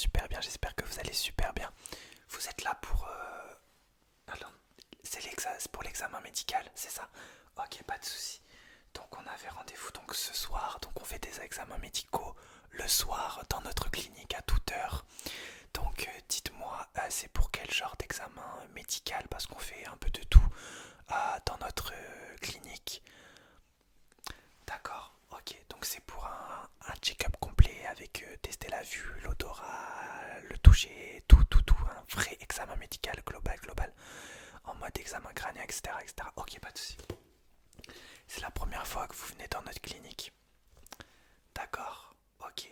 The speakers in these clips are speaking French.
super bien, j'espère que vous allez super bien. Vous êtes là pour... Alors, c'est pour l'examen médical, c'est ça? Ok, pas de souci. Donc on avait rendez-vous donc ce soir, donc on fait des examens médicaux le soir dans notre clinique à toute heure. Donc dites-moi, c'est pour quel genre d'examen médical? Parce qu'on fait un peu de tout dans notre clinique. D'accord, ok. Donc c'est pour un check-up complet avec tester la vue, l'odorat, le toucher, tout. Un vrai examen médical global. En mode examen crânien, etc. etc. Ok, pas de soucis. C'est la première fois que vous venez dans notre clinique. D'accord, ok.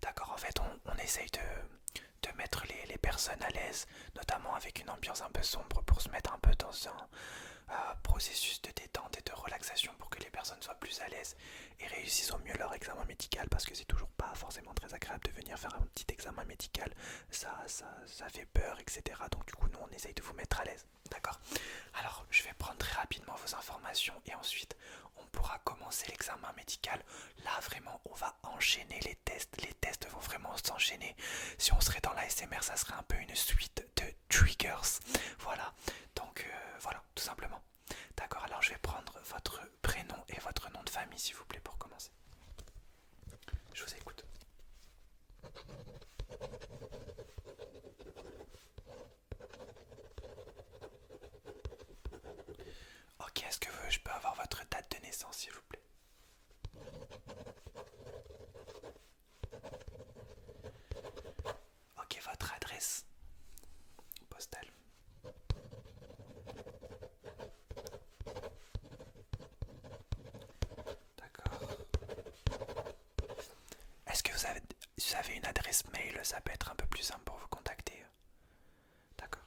D'accord, en fait, on essaye de mettre les personnes à l'aise, notamment avec une ambiance un peu sombre pour se mettre un peu dans un processus de détente et de relaxation pour que les personnes soient plus à l'aise et réussissent au mieux leur examen médical parce que c'est toujours pas forcément très agréable de venir faire un petit examen médical. Ça fait peur, etc. Donc, du coup, nous, on essaye de vous mettre à l'aise. D'accord. Alors, je vais prendre très rapidement vos informations et ensuite, on pourra commencer l'examen médical. Là, vraiment, on va enchaîner les tests. Les tests vont vraiment s'enchaîner. Si on serait dans l'ASMR, ça serait un peu une suite de triggers. Voilà. Donc, voilà, tout simplement. D'accord, alors je vais prendre votre prénom et votre nom de famille, s'il vous plaît, pour commencer. Je vous écoute. Ok, est-ce que je peux avoir votre date de naissance, s'il vous plaît? Ok, votre adresse postale. D'accord. Est-ce que vous avez une adresse mail? Ça peut être un peu plus simple pour vous contacter. D'accord.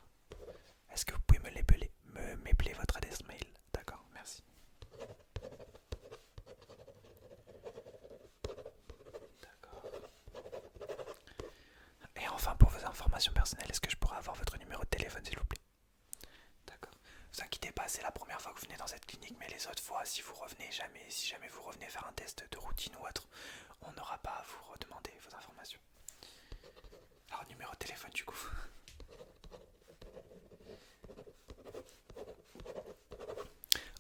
Est-ce que vous pouvez m'épeler votre adresse mail? D'accord, merci. D'accord. Et enfin, pour vos informations personnelles, est-ce que je pourrais avoir votre numéro de téléphone, s'il vous plaît? D'accord. Ne vous inquiétez pas, c'est la première fois que vous venez dans cette clinique, mais les autres fois, si jamais vous revenez faire un test de routine ou autre, on n'aura pas à vous redemander vos informations. Alors, numéro de téléphone du coup.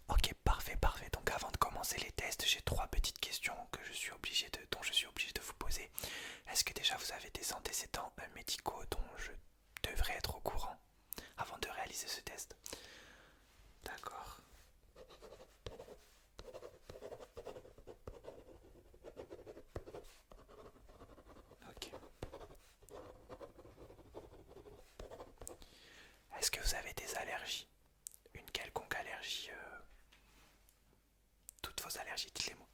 Ok, parfait. Donc avant de commencer les tests, j'ai trois petites questions dont je suis obligé de vous poser. Est-ce que déjà vous avez des antécédents médicaux dont je devrais être au courant avant de réaliser ce test? D'accord. Ok. Est-ce que vous avez des allergies? Une quelconque allergie? Toutes vos allergies, dites-les-moi.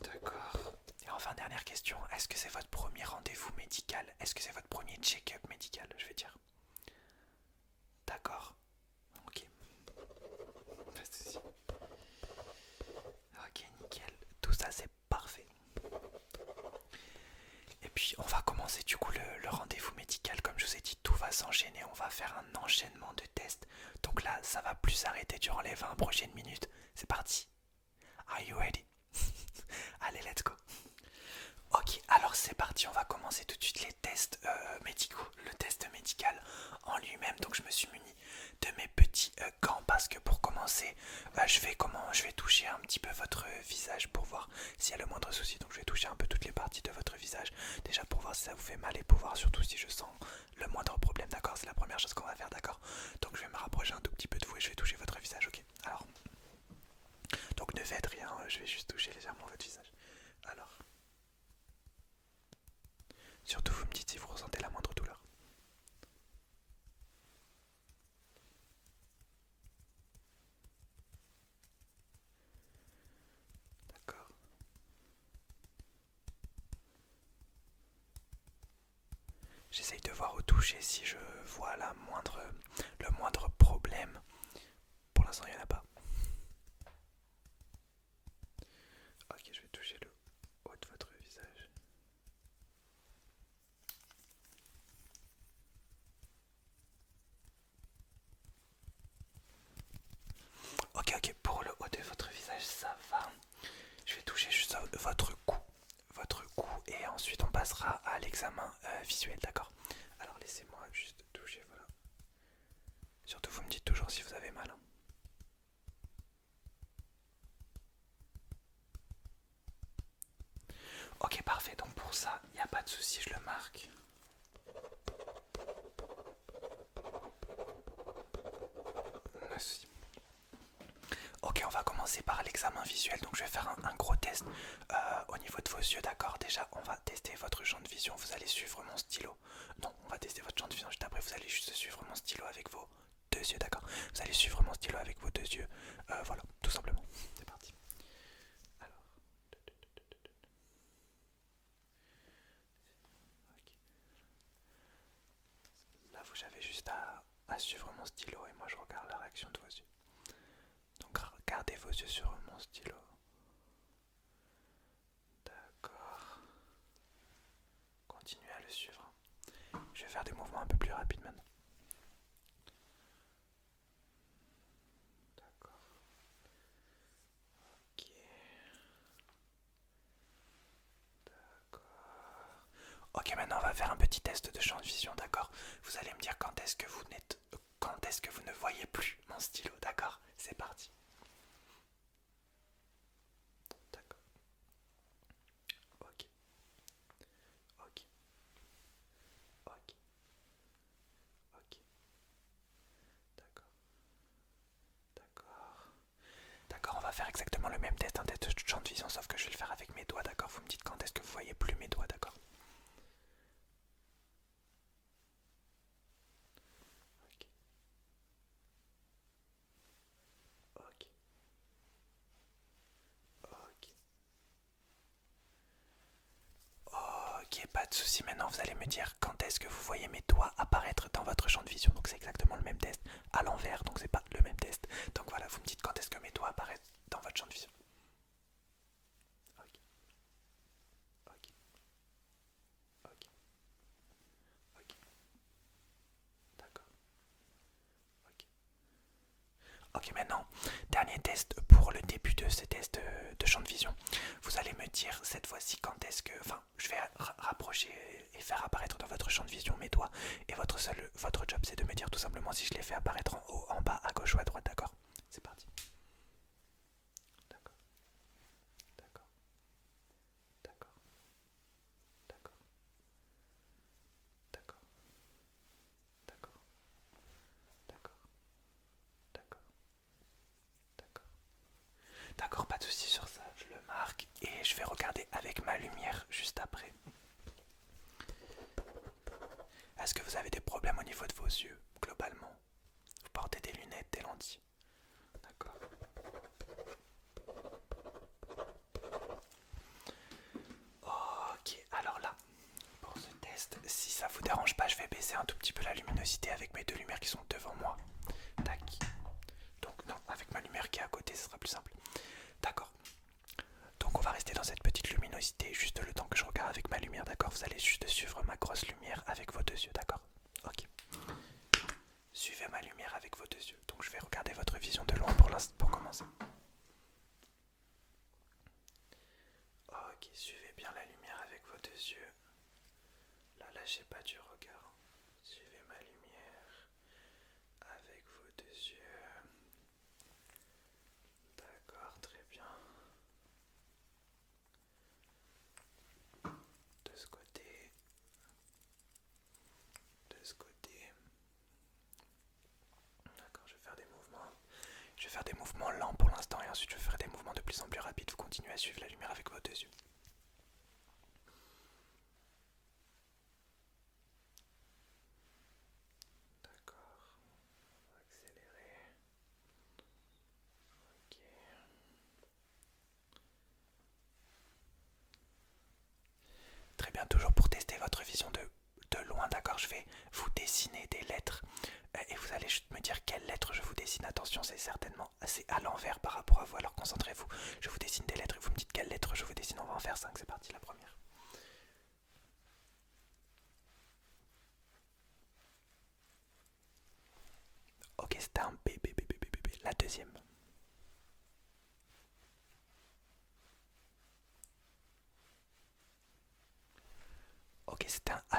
D'accord. Et enfin, dernière question, est-ce que c'est votre premier rendez-vous médical? Est-ce que c'est votre premier check-up médical, je veux dire? D'accord. Ok. Pas de soucis. Ok, nickel. Tout ça, c'est parfait. Et puis, on va commencer du coup le rendez-vous médical. Comme je vous ai dit, tout va s'enchaîner. On va faire un enchaînement de tests. Donc là, ça va plus s'arrêter durant les 20 prochaines minutes. C'est parti. Are you ready? Allez, let's go. Ok, alors c'est parti, on va commencer tout de suite les tests médicaux. Le test médical en lui-même, donc je me suis muni de mes petits gants parce que pour commencer, je vais toucher un petit peu votre visage pour voir s'il y a le moindre souci. Donc je vais toucher un peu toutes les parties de votre visage, déjà pour voir si ça vous fait mal et pour voir surtout si je sens le moindre problème, d'accord? C'est la première chose qu'on va faire, d'accord? Donc je vais me rapprocher un tout petit peu de vous et je vais toucher votre visage, ok? Alors, donc ne faites rien, je vais juste toucher légèrement votre visage. Alors, surtout vous me dites si vous ressentez la moindre douleur. D'accord. J'essaye de voir au toucher si je vois le moindre problème. Pour l'instant, il n'y en a pas. Ok, je vais toucher le haut de votre visage. Ok, pour le haut de votre visage, ça va. Je vais ensuite on passera à l'examen visuel, d'accord? Alors laissez-moi juste toucher, voilà. Surtout vous me dites toujours si vous avez mal, hein. Ok, parfait, donc pour ça, il n'y a pas de souci, je le marque. Merci. Ok, on va commencer par l'examen visuel. Donc, je vais faire un gros test au niveau de vos yeux, d'accord? Déjà, on va tester votre champ de vision. Vous allez suivre mon stylo. Non, on va tester votre champ de vision juste après. Vous allez juste suivre mon stylo avec vos deux yeux, d'accord? Vous allez suivre mon stylo avec vos deux yeux. Voilà, tout simplement. C'est parti. Alors, ok. Là, vous avez juste à suivre mon stylo et moi, je regarde la réaction de vos yeux. Donc, gardez vos yeux sur mon stylo. D'accord. Continuez à le suivre. Je vais faire des mouvements un peu plus rapides maintenant. D'accord. Ok. D'accord. Ok, maintenant on va faire un petit test de champ de vision, d'accord? Vous allez me dire quand est-ce que vous ne voyez plus mon stylo, d'accord? C'est parti. D'accord. Ok. Ok. Ok. Ok. D'accord. D'accord. D'accord, on va faire exactement le même test, un test de champ de vision, sauf que je vais le faire avec mes doigts, d'accord? Vous me dites quand est-ce que vous voyez plus mes doigts, d'accord? Ok. Ok. Ok. Ok, pas de souci. Maintenant, vous allez me dire quand est-ce que vous voyez mes doigts apparaître dans votre champ de vision. Donc, c'est exactement le même test à l'envers, donc c'est pas le même test. Donc voilà, vous me dites quand est-ce que mes doigts apparaissent dans votre champ de vision. Ok, ok, ok, ok. D'accord. Ok. Ok, maintenant, dernier test pour le début de ce test de champ de vision. Vous allez me dire cette fois-ci quand est-ce que... Enfin, je vais rapprocher et faire apparaître dans votre champ de vision mes doigts. Et votre job, c'est de me dire tout simplement si je les fais apparaître en haut, en bas, à gauche ou à droite, d'accord? C'est parti. D'accord, d'accord, d'accord, d'accord, d'accord, d'accord, d'accord, d'accord, d'accord. D'accord, pas de soucis sur ça, je le marque et je vais regarder avec ma lumière juste après. Est-ce que vous avez des problèmes au niveau de vos yeux, globalement? Vous portez des lunettes, des lentilles? D'accord. Ok, alors là, pour ce test, si ça vous dérange pas, je vais baisser un tout petit peu la luminosité avec mes deux lumières qui sont devant moi. Tac. Donc non, avec ma lumière qui est à côté, ce sera plus simple. D'accord. Donc on va rester dans cette petite luminosité juste le temps que je regarde avec ma lumière, d'accord? Vous allez juste suivre ma grosse lumière avec vos deux yeux, d'accord? Ok. Suivez ma lumière avec vos deux yeux. Donc je vais regarder votre vision de loin pour commencer. Ok, suivez bien la lumière avec vos deux yeux. Là, lâchez pas du regard. Suivez ma lumière avec vos deux yeux. D'accord, très bien. De ce côté. De ce côté. D'accord, je vais faire des mouvements. Je vais faire des mouvements lents pour l'instant et ensuite je vais faire des mouvements de plus en plus rapides. Vous continuez à suivre la lumière avec vos deux yeux. D'accord. On va accélérer. Ok. Très bien, toujours pour tester votre vision de loin, d'accord, je vais vous dessiner des lettres et vous allez juste me dire quelles lettres je vous dessine. Attention, c'est certainement assez à l'envers par rapport à vous, alors concentrez-vous. Je vous dessine des lettres et vous me dites quelles lettres je vous dessine. On va en faire 5, c'est parti, la première. Ok, c'était un B, B, B, B, B, B, B. La deuxième.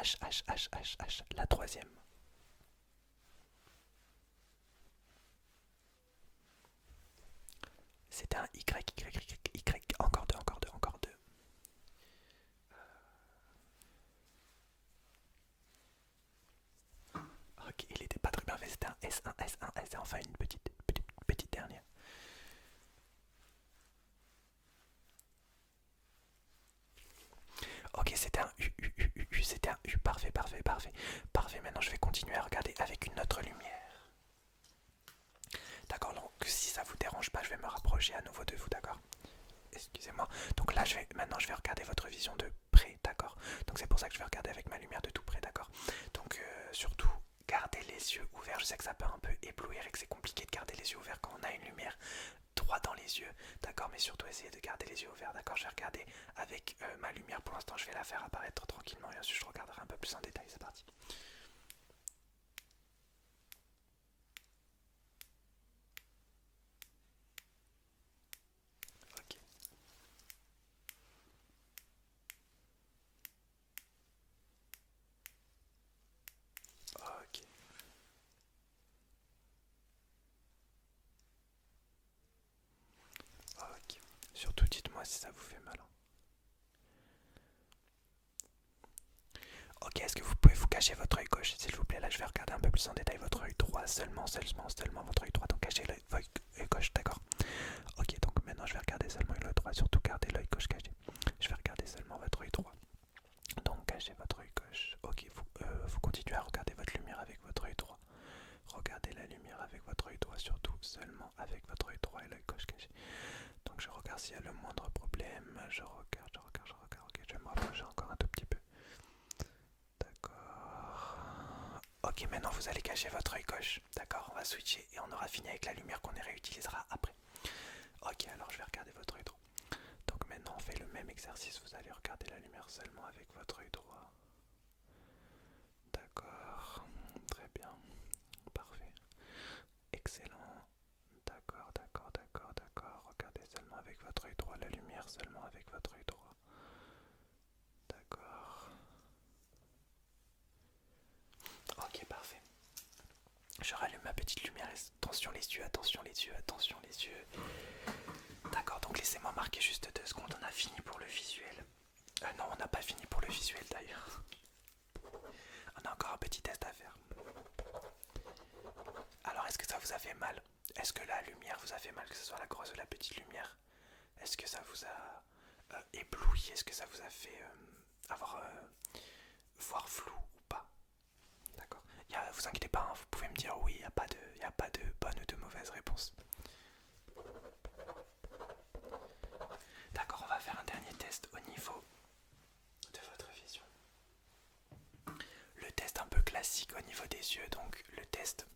H, H, H, H, H. La troisième. C'était un Y, Y, Y, Y. Encore deux, encore deux, encore deux. Ok, il était pas très bien fait, c'était un S, un S, un S. Et enfin une petite dernière. Ok, c'était un U, U, U, U, U, c'était un U. Parfait, parfait, parfait. Parfait, maintenant je vais continuer à regarder avec une autre lumière. D'accord, donc si ça vous dérange pas, je vais me rapprocher à nouveau de vous, d'accord? Excusez-moi. Donc là, maintenant, je vais regarder votre vision de près, d'accord? Donc c'est pour ça que je vais regarder avec ma lumière de tout près, d'accord? Donc surtout, gardez les yeux ouverts. Je sais que ça peut un peu éblouir et que c'est compliqué de garder les yeux ouverts quand on a une lumière droit dans les yeux, d'accord? Mais surtout, essayez de garder les yeux ouverts, d'accord? Je vais regarder avec ma lumière. Pour l'instant, je vais la faire apparaître tranquillement et ensuite je regarderai un peu plus en détail. C'est parti. Ok, ok, ok. Surtout, dites-moi si ça vous fait mal, hein. Ok, est-ce que vous pouvez vous cacher votre œil gauche, s'il vous plaît? Là, je vais regarder un peu plus en détail votre œil droit, seulement votre œil droit. Donc, cachez l'œil gauche, d'accord? Ok, donc maintenant, je vais regarder seulement l'œil droit, surtout gardez l'œil gauche caché. Je vais regarder seulement votre œil droit. Donc, cachez votre œil gauche. Ok, vous continuez à regarder votre lumière avec votre œil droit. Regardez la lumière avec votre œil droit, surtout seulement avec votre œil droit et l'œil gauche caché. Donc, je regarde s'il y a le moindre problème. Je regarde. Ok, je vais me rapprocher encore un tout petit peu. D'accord. Ok, maintenant vous allez cacher votre œil gauche. D'accord, on va switcher et on aura fini avec la lumière qu'on réutilisera après. Ok, alors je vais regarder votre œil droit. Donc maintenant on fait le même exercice. Vous allez regarder la lumière seulement avec votre œil droit. D'accord, très bien, parfait, excellent. D'accord. Regardez seulement avec votre œil droit la lumière, seulement avec votre œil droit. D'accord. Ok, parfait. Je rallume ma petite lumière. Attention les yeux, attention les yeux, attention les yeux. D'accord, donc laissez-moi marquer juste 2 secondes. On a fini pour le visuel. Non, on n'a pas fini pour le visuel d'ailleurs. On a encore un petit test à faire. Alors, est-ce que ça vous a fait mal? Est-ce que la lumière vous a fait mal, que ce soit la grosse ou la petite lumière? Est-ce que ça vous a ébloui? Est-ce que ça vous a fait avoir voir flou ou pas? D'accord. Vous inquiétez pas, hein, vous pouvez me dire oui, y a pas de bonne ou de mauvaise réponse. D'accord, on va faire un dernier test au niveau de votre vision. Le test un peu classique au niveau des yeux, donc le test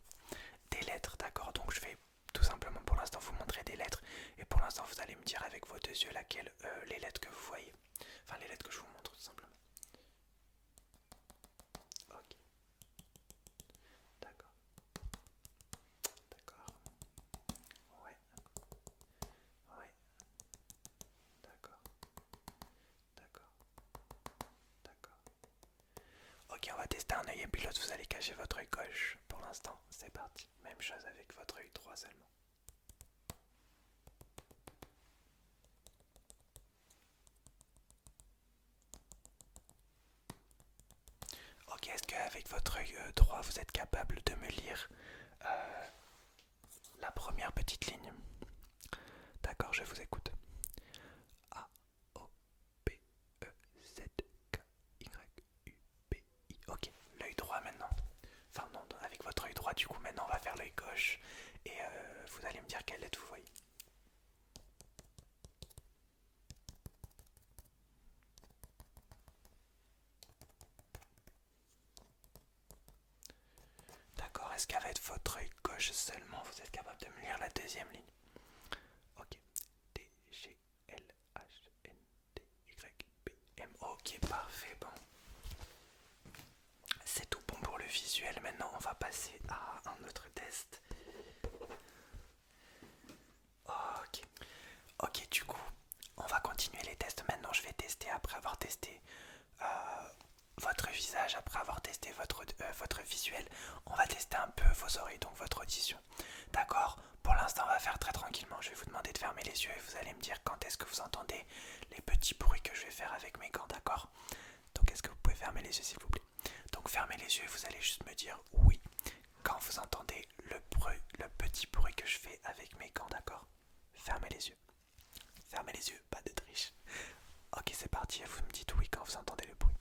des lettres, d'accord? Donc je vais tout simplement pour l'instant vous montrer des lettres et pour l'instant vous allez me dire avec vos 2 yeux laquelle les lettres que vous voyez. Enfin les lettres que je vous montre tout simplement. Ok, d'accord, d'accord. Ouais, ouais, d'accord, d'accord, d'accord. Ok, on va tester un œil et puis l'autre vous allez cacher votre œil gauche. Pour l'instant, c'est parti. Même chose avec votre œil droit seulement. Ok, est-ce qu'avec votre œil droit vous êtes capable de me lire la première petite ligne? D'accord, je vous écoute. A, O, P, E, Z, K, Y, U, P, I. Ok, l'œil droit maintenant. Enfin non, avec votre œil droit du coup maintenant on va faire l'œil gauche et vous allez me dire quelle lettre vous voyez. D'accord, est-ce qu'avec votre œil gauche seulement vous êtes capable de me lire la deuxième ligne? Ok, D, G, L, H, N, D, Y, P, M. Ok, parfait, bon. C'est tout bon pour le visuel, maintenant on va passer à un autre test. Ok, ok, du coup, on va continuer les tests. Maintenant, je vais tester après avoir testé votre visage, après avoir testé votre visuel, on va tester un peu vos oreilles, donc votre audition. D'accord? Pour l'instant, on va faire très tranquillement. Je vais vous demander de fermer les yeux et vous allez me dire quand est-ce que vous entendez les petits bruits que je vais faire avec mes gants, d'accord? Donc, est-ce que vous pouvez fermer les yeux, s'il vous plaît? Donc, fermez les yeux et vous allez juste me dire oui quand vous entendez le petit bruit que je fais avec mes gants, d'accord? Fermez les yeux. Fermez les yeux, pas de triche. Ok, c'est parti, vous me dites oui quand vous entendez le bruit.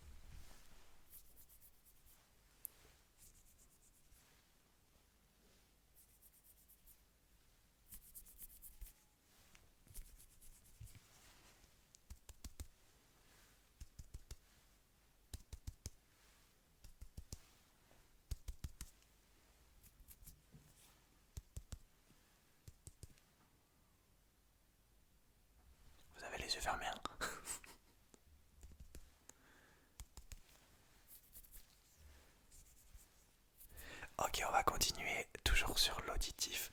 Vous avez les yeux fermés, hein? Ok, on va continuer toujours sur l'auditif.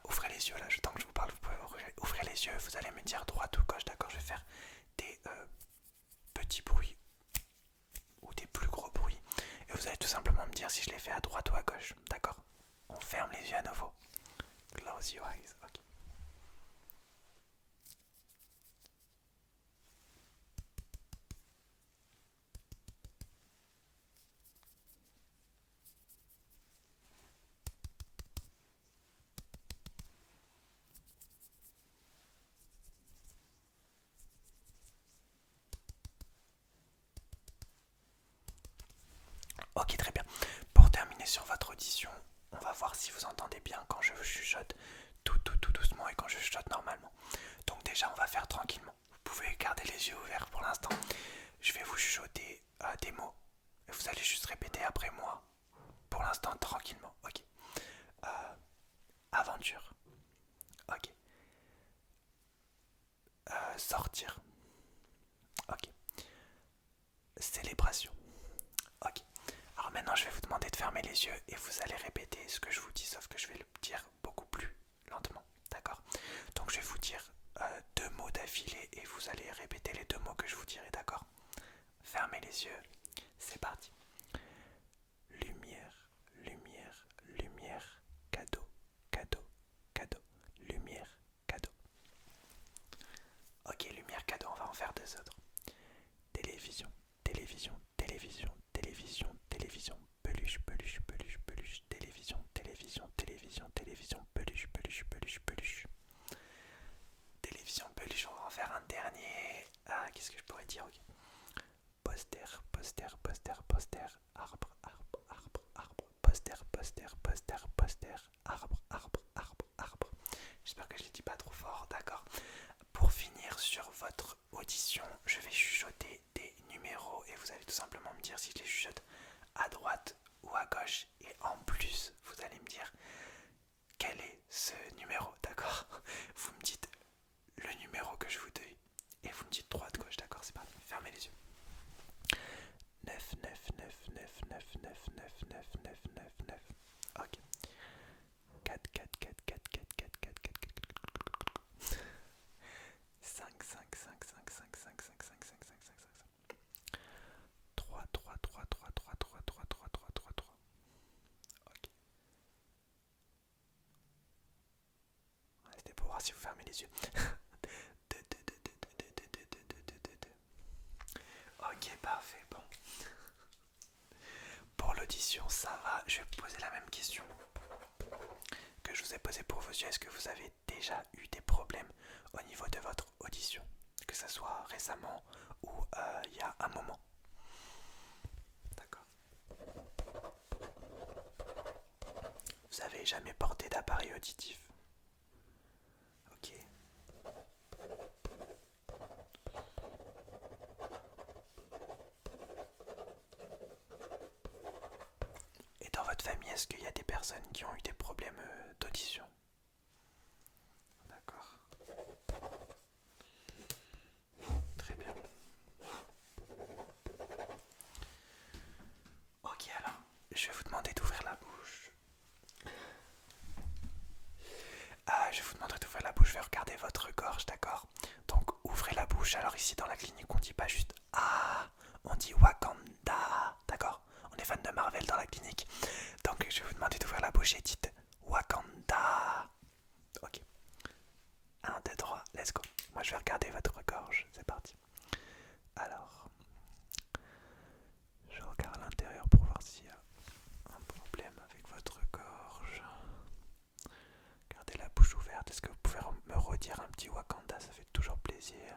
Ouvrez les yeux là, tant que je vous parle, vous pouvez ouvrir les yeux. Vous allez me dire droite ou gauche, d'accord? Je vais faire des petits bruits ou des plus gros bruits. Et vous allez tout simplement me dire si je les fais à droite ou à gauche, d'accord? On ferme les yeux à nouveau. Close your eyes, ok. Ok, très bien. Pour terminer sur votre audition, on va voir si vous entendez bien quand je chuchote tout doucement et quand je chuchote normalement. Donc déjà, on va faire tranquillement. Vous pouvez garder les yeux ouverts pour l'instant. Je vais vous chuchoter des mots et vous allez juste répéter après moi. Pour l'instant, tranquillement. Ok. Euh, Aventure. Ok. Sortir. Ok. Célébration. Ok. Alors maintenant, je vais vous demander de fermer les yeux et vous allez répéter ce que je vous dis, sauf que je vais le dire beaucoup plus lentement. D'accord? Donc je vais vous dire deux mots d'affilée et vous allez répéter les deux mots que je vous dirai. D'accord? Fermez les yeux. C'est parti. Lumière, lumière, lumière, cadeau, cadeau, cadeau, lumière, cadeau. Ok, lumière, cadeau, on va en faire deux autres. Télévision, télévision, télévision, télévision, télévision, peluche, peluche, peluche, peluche, télévision, télévision, télévision, télévision, peluche, peluche, peluche, peluche. Télévision, peluche, on va en faire un dernier. Ah, qu'est-ce que je pourrais dire? Ok. Poster, poster, poster, poster, arbre, arbre, arbre, arbre, poster, poster, poster, poster, arbre, arbre, arbre, arbre. J'espère que je ne dis pas trop fort, d'accord. Pour finir sur votre audition, je vais chuchoter des numéros et vous allez tout simplement me dire si je les chuchote à droite ou à gauche. Et en plus, vous allez me dire quel est ce numéro, d'accord? Vous me dites le numéro que je vous dis et vous me dites droite, gauche, d'accord? C'est parti, fermez les yeux. 9 9 9 9 9 9 9 9 9 9 9. Ok. 4 4 4 4 4 4 4 4 4 5 5 5 5 5 5 5 5 5 5 5 5 3 3 3 3 3 3 3 3 3 3 3. Ok. C'était pour voir si vous fermez les yeux. 2 2 2 2 2 2 2 2 2 2 2. Ok, parfait. Bon. Pour l'audition, ça va. Je vais vous poser la même question que je vous ai posée pour vos yeux. Est-ce que vous avez déjà eu des problèmes au niveau de votre audition? Que ce soit récemment ou il y a un moment? D'accord. Vous avez jamais porté d'appareil auditif? Ok. Et dans votre famille, est-ce qu'il y a des personnes qui ont eu des problèmes d'audition? D'accord. Très bien. Ok, alors, je vais vous demander d'ouvrir la bouche. Je vais vous demander d'ouvrir la bouche, je vais regarder votre gorge, d'accord? Donc, ouvrez la bouche. Alors ici, dans la clinique, on dit pas juste « Ah », on dit « Wakanda ». bouche et dites Wakanda. Ok. 1, 2, 3, let's go. Moi je vais regarder votre gorge, c'est parti. Alors, je regarde à l'intérieur pour voir s'il y a un problème avec votre gorge. Gardez la bouche ouverte. Est-ce que vous pouvez me redire un petit Wakanda? Ça fait toujours plaisir.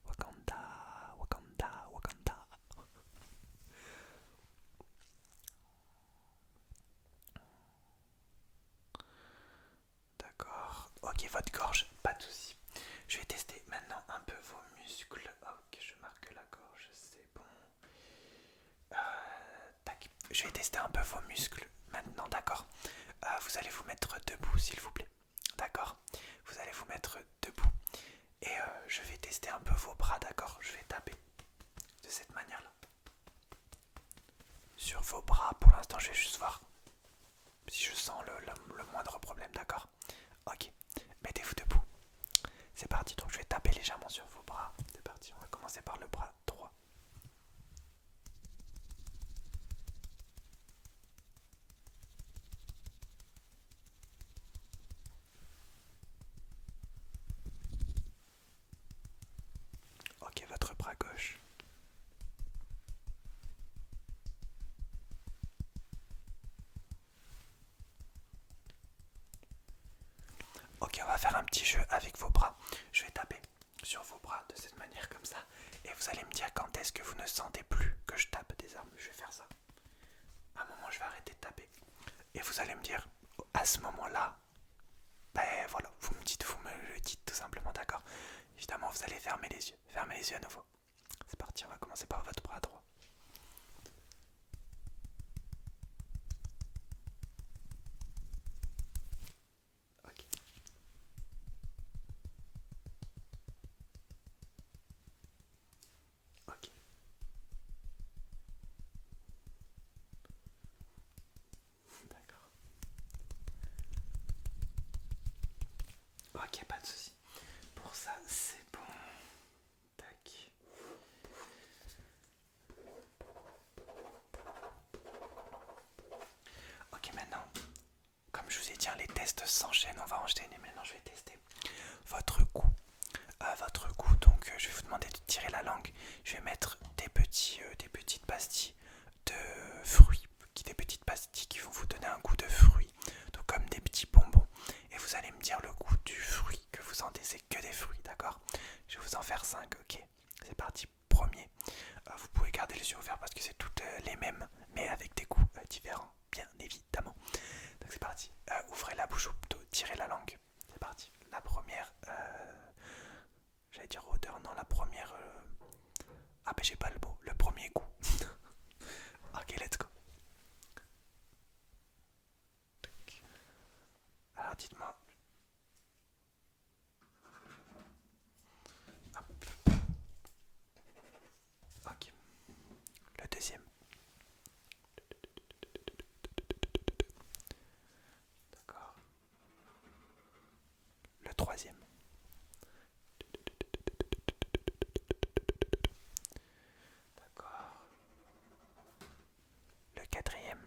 Wakanda, Wakanda, Wakanda. D'accord. Ok, votre gorge, pas de souci. Je vais tester maintenant un peu vos muscles. Ok, je marque la gorge, c'est bon. Tac. Je vais tester un peu vos muscles maintenant, d'accord. Vous allez vous mettre debout, s'il vous plaît. D'accord. Vous allez vous mettre debout. Et je vais tester un peu vos bras, d'accord. Je vais taper de cette manière-là. Sur vos bras, pour l'instant, je vais juste voir si je sens le moindre problème, d'accord. Ok. Mettez-vous debout. C'est parti, donc je vais taper légèrement sur vos bras. C'est parti, on va commencer par le bras droit. Ok, votre bras gauche. Ok, on va faire un petit jeu avec vos bras. Je vais taper sur vos bras de cette manière comme ça. Et vous allez me dire quand est-ce que vous ne sentez plus que je tape des armes. Je vais faire ça. À un moment, je vais arrêter de taper. Et vous allez me dire, à ce moment-là, ben voilà, vous me le dites tout simplement, d'accord. Évidemment, vous allez fermer les yeux. Fermez les yeux à nouveau. C'est parti, on va commencer par votre bras droit. Ok. Ok. D'accord. Ok, pas de souci. Pour ça, c'est bon. Tac. Ok, maintenant, comme je vous ai dit, les tests s'enchaînent. On va enchaîner. Maintenant, je vais tester votre cou. Votre cou, donc je vais vous demander de tirer la langue. Je vais mettre des petites pastilles de fruits, des petites pastilles qui vont vous donner un goût de fruits, donc comme des petits bonbons. Et vous allez me dire le goût du fruit que vous sentez, c'est que des fruits, d'accord? Je vais vous en faire 5, ok? C'est parti. Premier, vous pouvez garder les yeux ouverts parce que c'est toutes les mêmes, mais avec des goûts différents, bien évidemment. Donc c'est parti. Ouvrez la bouche ou plutôt tirez la langue. C'est parti. La première, j'allais dire odeur, non, la première. Ah, ben j'ai pas le mot. Le premier goût. Ok, let's go. Alors dites-moi. Hop. Ok. Le deuxième. D'accord. Le troisième. D'accord. Le quatrième.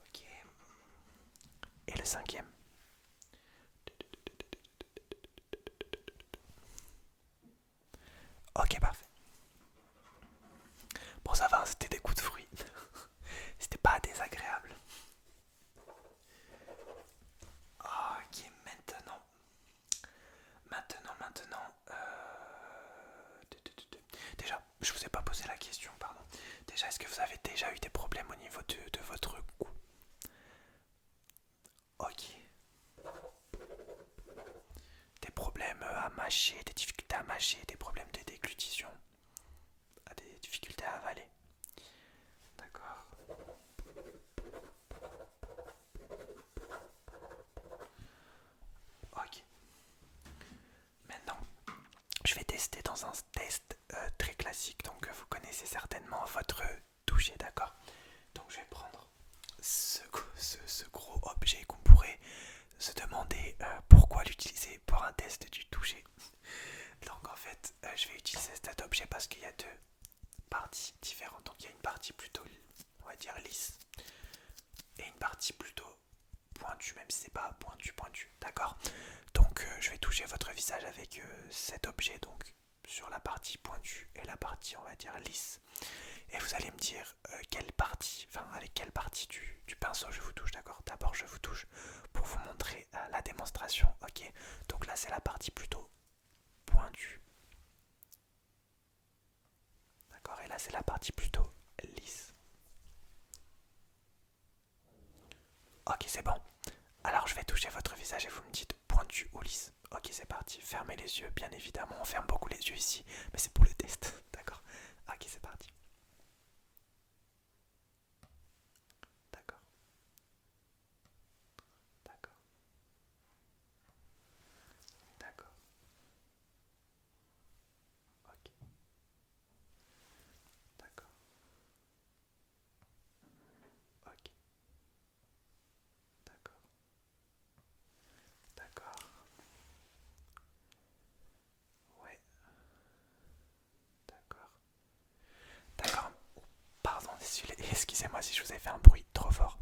Ok. Et le cinquième. Ok, parfait. Bon, ça va, c'était des coups de fruits. C'était pas désagréable. Ok, maintenant. Déjà, je vous ai pas posé la question, pardon. Déjà, est-ce que vous avez déjà eu des problèmes au niveau de votre cou? Ok. Des problèmes à mâcher, des difficultés à mâcher, des problèmes de déglutition, des difficultés à avaler. D'accord. Ok. Maintenant, je vais tester dans un test très classique. Donc, vous connaissez certainement votre toucher, d'accord? Donc, je vais prendre ce gros objet qu'on pourrait se demander pourquoi l'utiliser pour un test du toucher. Donc, en fait, je vais utiliser cet objet parce qu'il y a parties différentes. Donc il y a une partie plutôt, on va dire, lisse et une partie plutôt pointue, même si c'est pas pointu, d'accord. Donc je vais toucher votre visage avec cet objet, donc sur la partie pointue et la partie, on va dire, lisse. Et vous allez me dire quelle partie, enfin avec quelle partie du pinceau je vous touche, d'accord. D'abord je vous touche pour vous montrer la démonstration, ok. Donc là c'est la partie plutôt pointue, d'accord. Et là c'est la partie plutôt lisse. Ok, c'est bon. Alors je vais toucher votre visage et vous me dites pointu ou lisse. Ok, c'est parti. Fermez les yeux, bien évidemment. On ferme beaucoup les yeux ici, mais c'est pour le test, d'accord. Ok, c'est parti. D'accord, d'accord, d'accord. Ok, d'accord, ok, d'accord, d'accord. Ouais, d'accord, d'accord. Pardon, excusez-moi si je vous ai fait un bruit trop fort.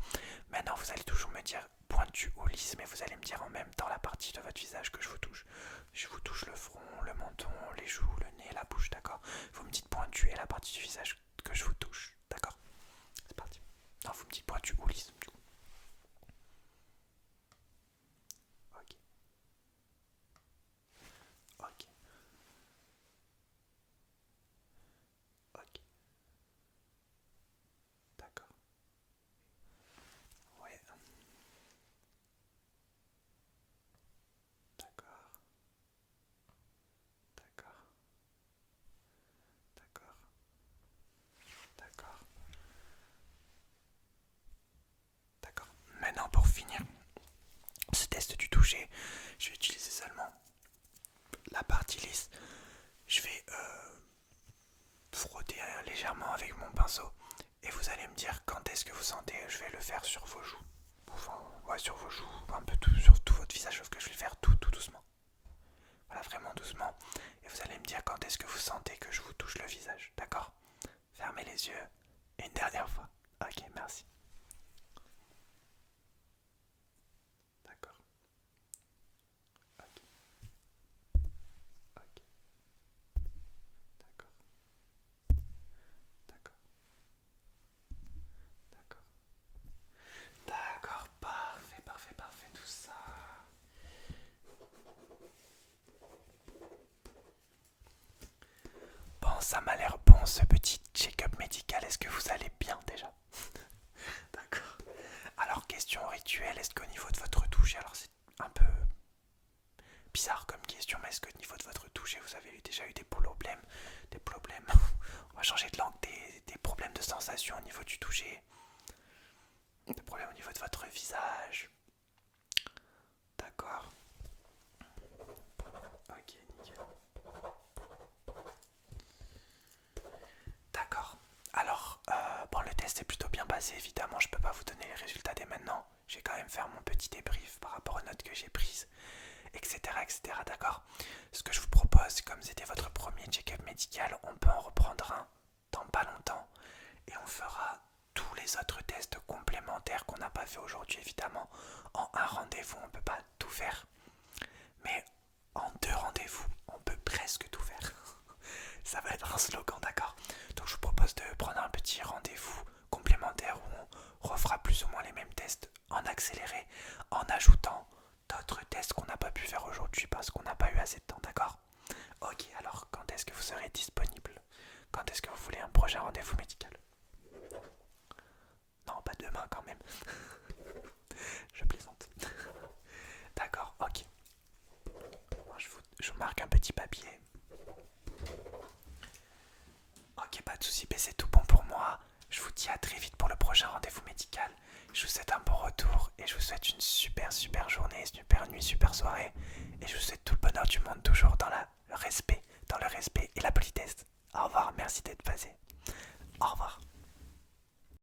Maintenant, vous allez toujours me dire pointu ou lisse, mais vous allez me dire en même temps la partie de votre visage que je vous touche. Je vous touche le front, le menton, les joues, le nez, la bouche, d'accord. Vous me dites pointu et la partie du visage que je vous touche, d'accord. C'est parti. Non, vous me dites pointu ou lisse, du coup. Ok, ok, ok, d'accord. Ouais, d'accord, d'accord, d'accord, d'accord, d'accord. Maintenant, pour finir ce test du toucher, je vais utiliser seulement la partie lisse. Je vais frotter légèrement avec mon pinceau et vous allez me dire quand est-ce que vous sentez. Je vais le faire sur vos joues, enfin, ouais, sur vos joues, un peu tout, sur tout votre visage, sauf que je vais le faire tout doucement. Voilà, vraiment doucement. Et vous allez me dire quand est-ce que vous sentez que je vous touche le visage, d'accord. Fermez les yeux une dernière fois. Ok, merci. D'accord. Ok, ok, d'accord, d'accord, d'accord. D'accord, parfait, parfait, parfait, tout ça. Bon, ça m'a l'air bon ce petit check-up médical. Est-ce que vous allez bien déjà? D'accord. Alors, question rituelle, est-ce qu'au niveau de votre touche, alors c'est un peu bizarre comme question, mais est-ce qu'au niveau de votre touche, vous avez déjà eu des problèmes, on va changer de langue, des problèmes de sensation au niveau du toucher, des problèmes au niveau de votre visage? D'accord. Ok, nickel. D'accord. Alors, bon, le test est plutôt bien passé, évidemment, je peux pas vous donner les résultats dès maintenant. Je vais quand même faire mon petit débrief par rapport aux notes que j'ai prises, etc., etc., d'accord. Ce que je vous propose, comme c'était votre premier check-up médical, on peut en reprendre un dans pas longtemps et on fera tous les autres tests complémentaires qu'on n'a pas fait aujourd'hui, évidemment. En un rendez-vous, on peut pas tout faire, mais en deux rendez-vous, on peut presque tout faire. Ça va être un slogan, d'accord. Donc je vous propose de prendre un petit rendez-vous complémentaire où on refera plus ou moins les mêmes tests en accéléré, en ajoutant d'autres tests qu'on n'a pas pu faire aujourd'hui parce qu'on n'a pas eu assez de temps, d'accord. Ok, alors quand est-ce que vous serez disponible? Quand est-ce que vous voulez un prochain rendez-vous médical? Non, pas demain quand même. Je plaisante. D'accord, ok. Je vous marque un petit papier. Ok, pas de soucis, mais c'est tout bon pour moi. Je vous dis à très vite pour le prochain rendez-vous médical. Je vous souhaite un bon retour et je vous souhaite une super journée, super nuit, super soirée. Et je vous souhaite tout le bonheur du monde, toujours dans le respect et la politesse. Au revoir, merci d'être passé. Au revoir.